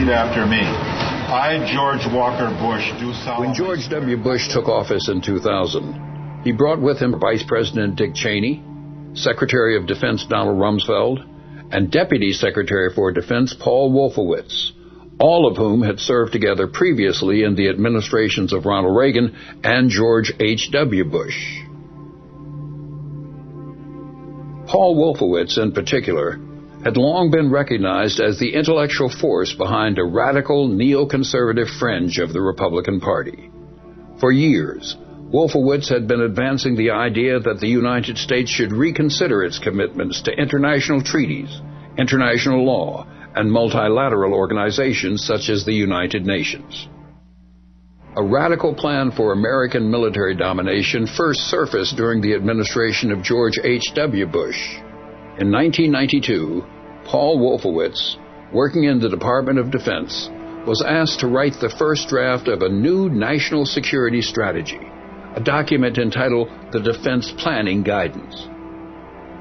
repeat after me. I, George Walker Bush, do solemnly... When George W. Bush took office in 2000, he brought with him Vice President Dick Cheney, Secretary of Defense Donald Rumsfeld, and Deputy Secretary for Defense Paul Wolfowitz, all of whom had served together previously in the administrations of Ronald Reagan and George H.W. Bush. Paul Wolfowitz, in particular, had long been recognized as the intellectual force behind a radical neoconservative fringe of the Republican Party. For years, Wolfowitz had been advancing the idea that the United States should reconsider its commitments to international treaties, international law, and multilateral organizations such as the United Nations. A radical plan for American military domination first surfaced during the administration of George H.W. Bush. In 1992, Paul Wolfowitz, working in the Department of Defense, was asked to write the first draft of a new national security strategy, a document entitled the Defense Planning Guidance.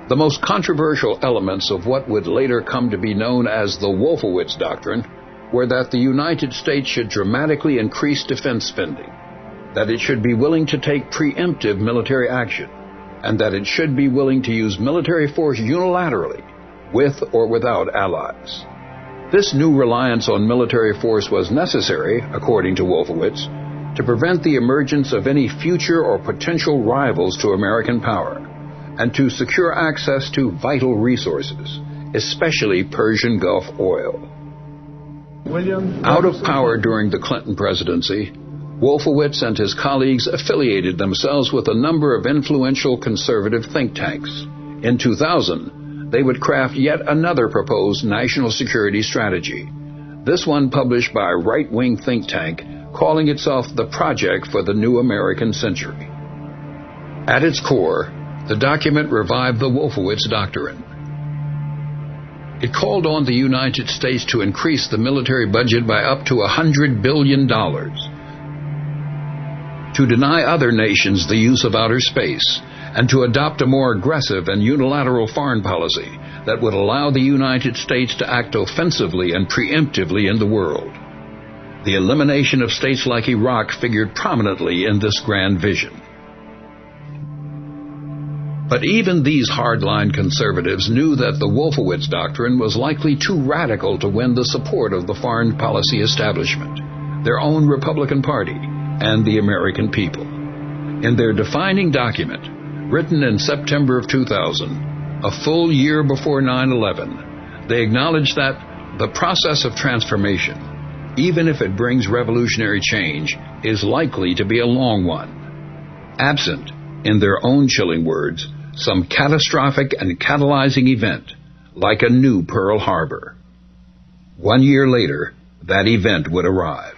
The most controversial elements of what would later come to be known as the Wolfowitz Doctrine were that the United States should dramatically increase defense spending, that it should be willing to take preemptive military action, and that it should be willing to use military force unilaterally, with or without allies. This new reliance on military force was necessary, according to Wolfowitz, to prevent the emergence of any future or potential rivals to American power, and to secure access to vital resources, especially Persian Gulf oil. Out of power during the Clinton presidency, Wolfowitz and his colleagues affiliated themselves with a number of influential conservative think tanks. In 2000, they would craft yet another proposed national security strategy, this one published by a right-wing think tank calling itself the Project for the New American Century. At its core, the document revived the Wolfowitz Doctrine. It called on the United States to increase the military budget by up to $100 billion, to deny other nations the use of outer space, and to adopt a more aggressive and unilateral foreign policy that would allow the United States to act offensively and preemptively in the world. The elimination of states like Iraq figured prominently in this grand vision. But even these hardline conservatives knew that the Wolfowitz Doctrine was likely too radical to win the support of the foreign policy establishment, their own Republican Party, and the American people. In their defining document, written in September of 2000, a full year before 9/11, they acknowledged that the process of transformation, even if it brings revolutionary change, is likely to be a long one. Absent, in their own chilling words, some catastrophic and catalyzing event, like a new Pearl Harbor. 1 year later, that event would arrive.